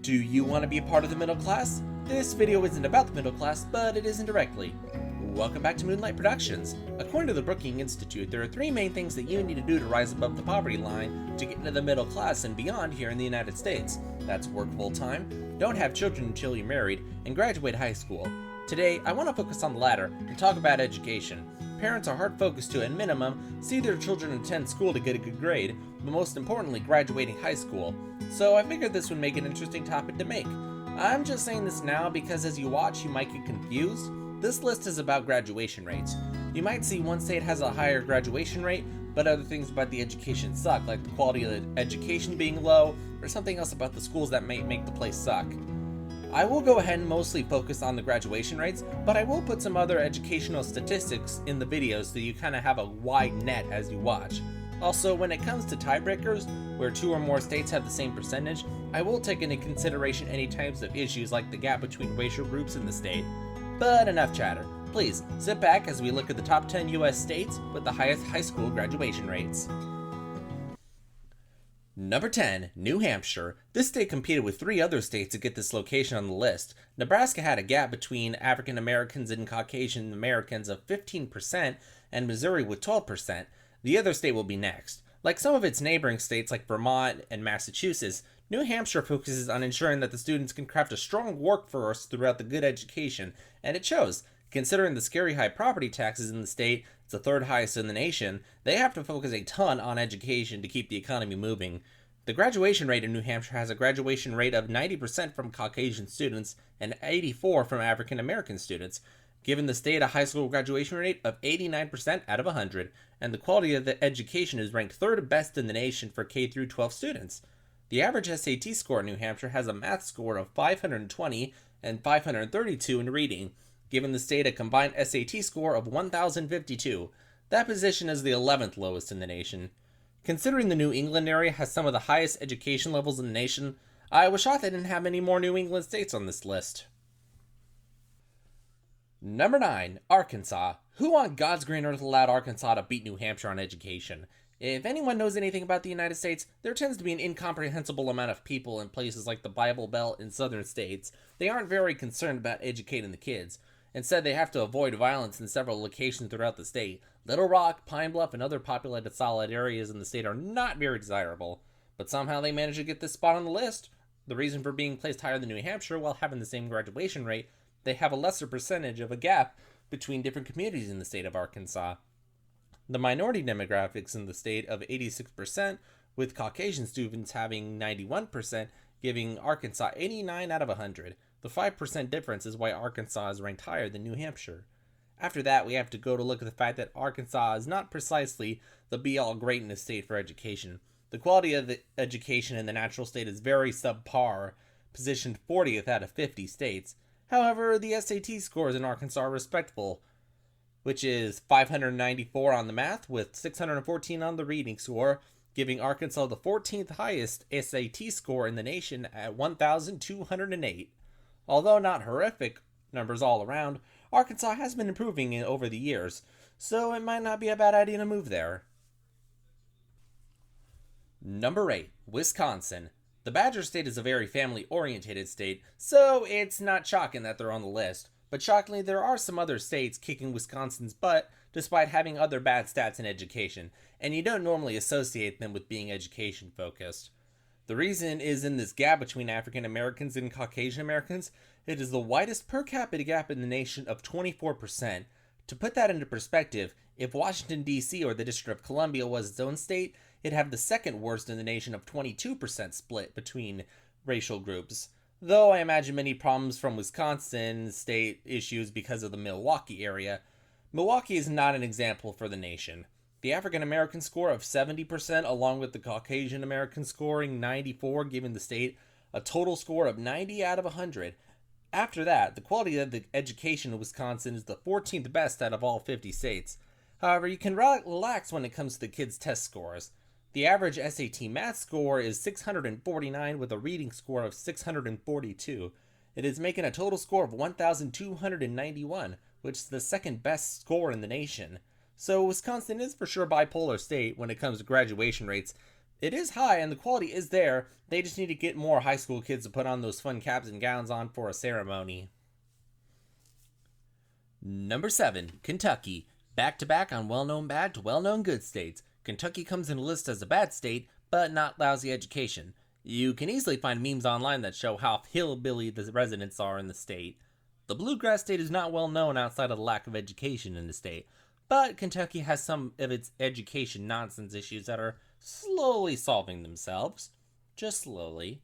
Do you want to be a part of the middle class? This video isn't about the middle class, but it is indirectly. Welcome back to Moonlight Productions. According to the Brookings Institute, there are three main things that you need to do to rise above the poverty line to get into the middle class and beyond here in the United States. That's work full-time, don't have children until you're married, and graduate high school. Today, I want to focus on the latter and talk about education. Parents are hard-focused to, at minimum, see their children attend school to get a good grade, but most importantly, graduating high school. So I figured this would make an interesting topic to make. I'm just saying this now because as you watch, you might get confused. This list is about graduation rates. You might see one state has a higher graduation rate, but other things about the education suck, like the quality of the education being low, or something else about the schools that may make the place suck. I will go ahead and mostly focus on the graduation rates, but I will put some other educational statistics in the video so you kind of have a wide net as you watch. Also, when it comes to tiebreakers, where two or more states have the same percentage, I will take into consideration any types of issues like the gap between racial groups in the state. But enough chatter. Please, sit back as we look at the top 10 US states with the highest high school graduation rates. Number 10, New Hampshire. This state competed with three other states to get this location on the list. Nebraska had a gap between African Americans and Caucasian Americans of 15%, and Missouri with 12%. The other state will be next. Like some of its neighboring states like Vermont and Massachusetts, New Hampshire focuses on ensuring that the students can craft a strong workforce throughout the good education, and it shows. Considering the scary high property taxes in the state, it's the third highest in the nation, they have to focus a ton on education to keep the economy moving. The graduation rate in New Hampshire has a graduation rate of 90% from Caucasian students and 84% from African American students, giving the state a high school graduation rate of 89% out of 100, and the quality of the education is ranked third best in the nation for K-12 students. The average SAT score in New Hampshire has a math score of 520 and 532 in reading, giving the state a combined SAT score of 1,052. That position is the 11th lowest in the nation. Considering the New England area has some of the highest education levels in the nation, I was shocked they didn't have any more New England states on this list. Number 9, Arkansas. Who on God's green earth allowed Arkansas to beat New Hampshire on education? If anyone knows anything about the United States, there tends to be an incomprehensible amount of people in places like the Bible Belt and southern states. They aren't very concerned about educating the kids. Instead, they have to avoid violence in several locations throughout the state. Little Rock, Pine Bluff, and other populated solid areas in the state are not very desirable. But somehow they managed to get this spot on the list. The reason for being placed higher than New Hampshire while having the same graduation rate, they have a lesser percentage of a gap between different communities in the state of Arkansas. The minority demographics in the state of 86%, with Caucasian students having 91%, giving Arkansas 89 out of 100. The 5% difference is why Arkansas is ranked higher than New Hampshire. After that, we have to go to look at the fact that Arkansas is not precisely the be-all greatness state for education. The quality of the education in the natural state is very subpar, positioned 40th out of 50 states. However, the SAT scores in Arkansas are respectable, which is 594 on the math with 614 on the reading score, giving Arkansas the 14th highest SAT score in the nation at 1,208. Although not horrific numbers all around, Arkansas has been improving over the years, so it might not be a bad idea to move there. Number 8, Wisconsin. The Badger State is a very family-oriented state, so it's not shocking that they're on the list. But shockingly, there are some other states kicking Wisconsin's butt despite having other bad stats in education, and you don't normally associate them with being education-focused. The reason is in this gap between African Americans and Caucasian Americans. It is the widest per capita gap in the nation of 24%. To put that into perspective, if Washington, D.C. or the District of Columbia was its own state, it'd have the second worst in the nation of 22% split between racial groups. Though I imagine many problems from Wisconsin state issues because of the Milwaukee area, Milwaukee is not an example for the nation. The African American score of 70% along with the Caucasian American scoring 94, giving the state a total score of 90 out of 100. After that, the quality of the education in Wisconsin is the 14th best out of all 50 states. However, you can relax when it comes to the kids' test scores. The average SAT math score is 649 with a reading score of 642. It is making a total score of 1,291, which is the second best score in the nation. So Wisconsin is for sure a bipolar state when it comes to graduation rates, It is high and the quality is there. They just need to get more high school kids to put on those fun caps and gowns on for a ceremony. Number 7, Kentucky. Back to back on well known bad to well known good states. Kentucky comes in a list as a bad state, but not lousy education. You can easily find memes online that show how hillbilly the residents are in the state. The bluegrass state is not well known outside of the lack of education in the state, but Kentucky has some of its education nonsense issues that are slowly solving themselves. Just slowly.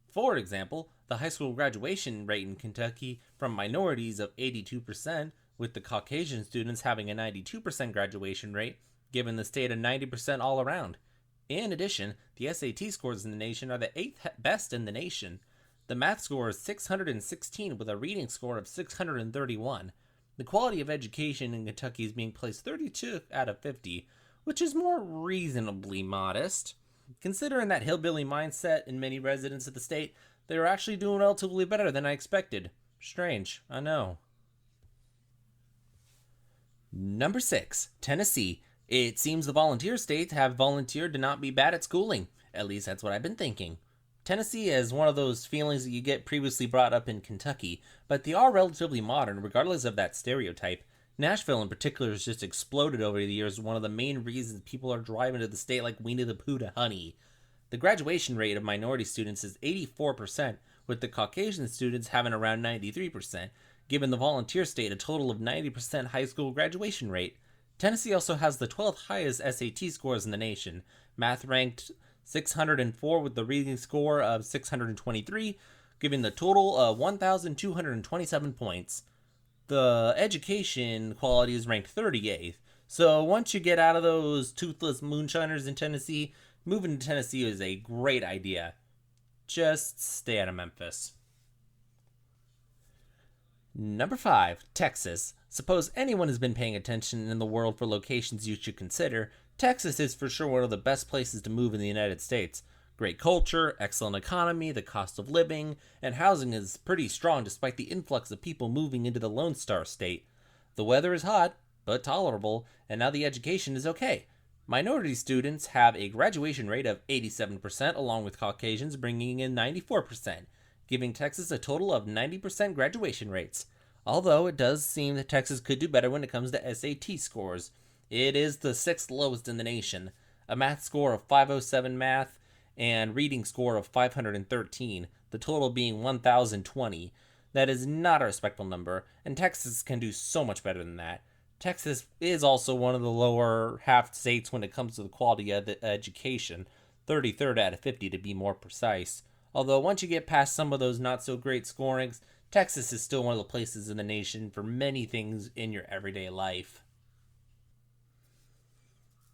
For example, the high school graduation rate in Kentucky from minorities of 82%, with the Caucasian students having a 92% graduation rate, giving the state a 90% all around. In addition, the SAT scores in the nation are the 8th best in the nation. The math score is 616 with a reading score of 631. The quality of education in Kentucky is being placed 32 out of 50, which is more reasonably modest. Considering that hillbilly mindset in many residents of the state, they are actually doing relatively better than I expected. Strange, I know. Number 6, Tennessee. It seems the volunteer states have volunteered to not be bad at schooling. At least that's what I've been thinking. Tennessee is one of those feelings that you get previously brought up in Kentucky, but they are relatively modern regardless of that stereotype. Nashville in particular has just exploded over the years, one of the main reasons people are driving to the state like Winnie the Pooh to honey. The graduation rate of minority students is 84%, with the Caucasian students having around 93%, giving the volunteer state a total of 90% high school graduation rate. Tennessee also has the 12th highest SAT scores in the nation, math ranked 604 with the reading score of 623, giving the total of 1,227 points. The education quality is ranked 38th, so once you get out of those toothless moonshiners in Tennessee, moving to Tennessee is a great idea. Just stay out of Memphis. Number 5, Texas. Suppose anyone has been paying attention in the world for locations you should consider, Texas is for sure one of the best places to move in the United States. Great culture, excellent economy, the cost of living, and housing is pretty strong despite the influx of people moving into the Lone Star State. The weather is hot, but tolerable, and now the education is okay. Minority students have a graduation rate of 87%, along with Caucasians bringing in 94%, giving Texas a total of 90% graduation rates. Although it does seem that Texas could do better when it comes to SAT scores. It is the 6th lowest in the nation. A math score of 507 math and reading score of 513, the total being 1,020. That is not a respectable number, and Texas can do so much better than that. Texas is also one of the lower half states when it comes to the quality of the education, 33rd out of 50 to be more precise. Although once you get past some of those not so great scorings, Texas is still one of the places in the nation for many things in your everyday life.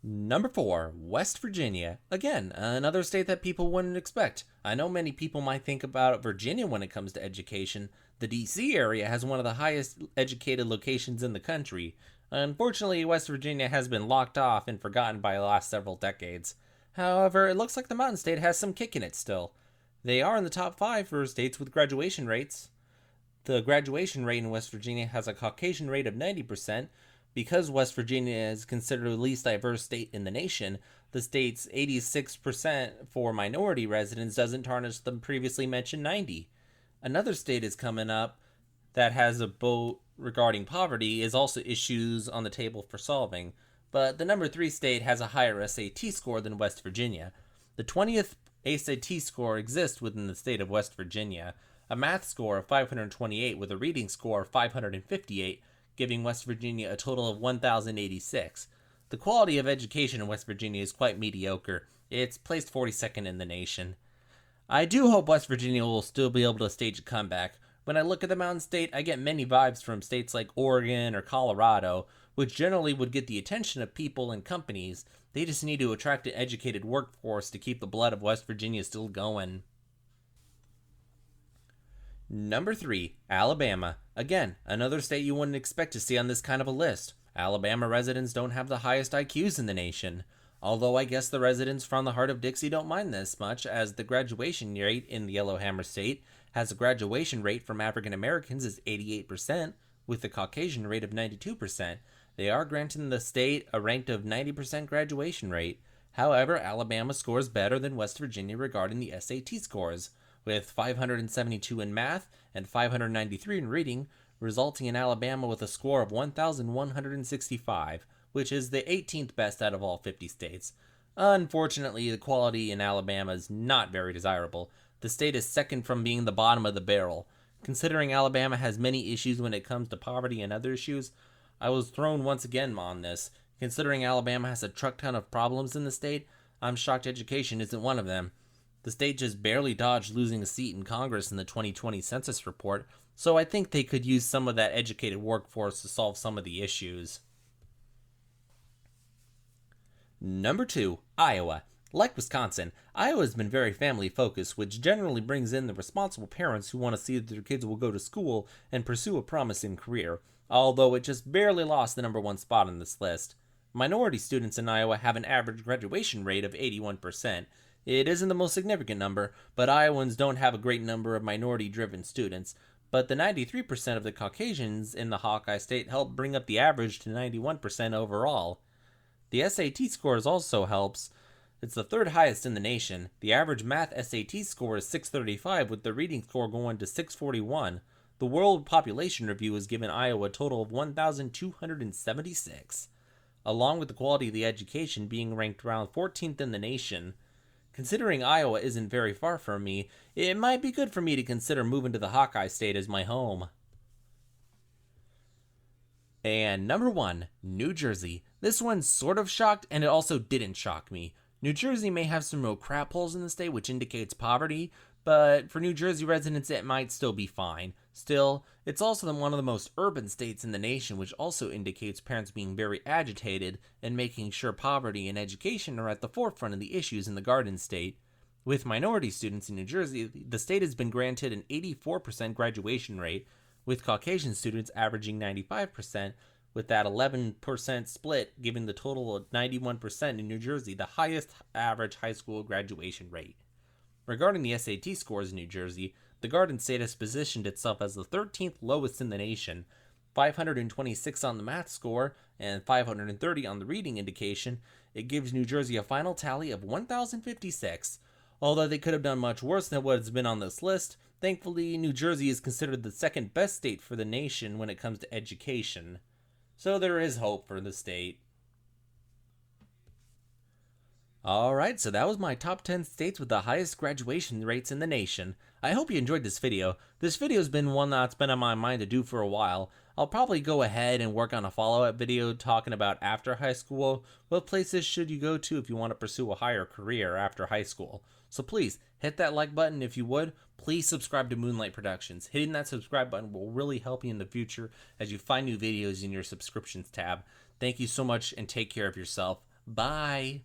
Number 4, West Virginia. Again, another state that people wouldn't expect. I know many people might think about Virginia when it comes to education. The DC area has one of the highest educated locations in the country. Unfortunately, West Virginia has been locked off and forgotten by the last several decades. However, it looks like the Mountain State has some kick in it still. They are in the top 5 for states with graduation rates. The graduation rate in West Virginia has a Caucasian rate of 90%. Because West Virginia is considered the least diverse state in the nation, the state's 86% for minority residents doesn't tarnish the previously mentioned 90. Another state is coming up that has a boat regarding poverty is also issues on the table for solving, but the number 3 state has a higher SAT score than West Virginia. The 20th SAT score exists within the state of West Virginia, a math score of 528 with a reading score of 558, giving West Virginia a total of 1,086. The quality of education in West Virginia is quite mediocre. It's placed 42nd in the nation. I do hope West Virginia will still be able to stage a comeback. When I look at the Mountain State, I get many vibes from states like Oregon or Colorado, which generally would get the attention of people and companies. They just need to attract an educated workforce to keep the blood of West Virginia still going. Number 3, Alabama. Again, another state you wouldn't expect to see on this kind of a list. Alabama residents don't have the highest IQs in the nation. Although I guess the residents from the heart of Dixie don't mind this much, as the graduation rate in the Yellowhammer State has a graduation rate from African Americans is 88%, with the Caucasian rate of 92%. They are granting the state a ranked of 90% graduation rate. However, Alabama scores better than West Virginia regarding the SAT scores, with 572 in math and 593 in reading, resulting in Alabama with a score of 1,165, which is the 18th best out of all 50 states. Unfortunately, the quality in Alabama is not very desirable. The state is second from being the bottom of the barrel. Considering Alabama has many issues when it comes to poverty and other issues, I was thrown once again on this. Considering Alabama has a truck ton of problems in the state, I'm shocked education isn't one of them. The state just barely dodged losing a seat in Congress in the 2020 census report, so I think they could use some of that educated workforce to solve some of the issues. Number 2, Iowa. Like Wisconsin, Iowa has been very family focused, which generally brings in the responsible parents who want to see that their kids will go to school and pursue a promising career, although it just barely lost the number 1 spot on this list. Minority students in Iowa have an average graduation rate of 81%. It isn't the most significant number, but Iowans don't have a great number of minority-driven students. But the 93% of the Caucasians in the Hawkeye State help bring up the average to 91% overall. The SAT scores also helps. It's the 3rd highest in the nation. The average math SAT score is 635, with the reading score going to 641. The World Population Review has given Iowa a total of 1,276, along with the quality of the education being ranked around 14th in the nation. Considering Iowa isn't very far from me, it might be good for me to consider moving to the Hawkeye State as my home. And number 1, New Jersey. This one sort of shocked, and it also didn't shock me. New Jersey may have some real crap holes in the state, which indicates poverty, but for New Jersey residents, it might still be fine. Still, it's also one of the most urban states in the nation, which also indicates parents being very agitated and making sure poverty and education are at the forefront of the issues in the Garden State. With minority students in New Jersey, the state has been granted an 84% graduation rate, with Caucasian students averaging 95%, with that 11% split giving the total of 91% in New Jersey, the highest average high school graduation rate. Regarding the SAT scores in New Jersey, the Garden State has positioned itself as the 13th lowest in the nation, 526 on the math score and 530 on the reading indication. It gives New Jersey a final tally of 1,056. Although they could have done much worse than what has been on this list, thankfully New Jersey is considered the 2nd best state for the nation when it comes to education. So there is hope for the state. Alright, so that was my top 10 states with the highest graduation rates in the nation. I hope you enjoyed this video. This video has been one that's been on my mind to do for a while. I'll probably go ahead and work on a follow-up video talking about after high school. What places should you go to if you want to pursue a higher career after high school? So please, hit that like button if you would. Please subscribe to Moonlight Productions. Hitting that subscribe button will really help you in the future as you find new videos in your subscriptions tab. Thank you so much and take care of yourself. Bye!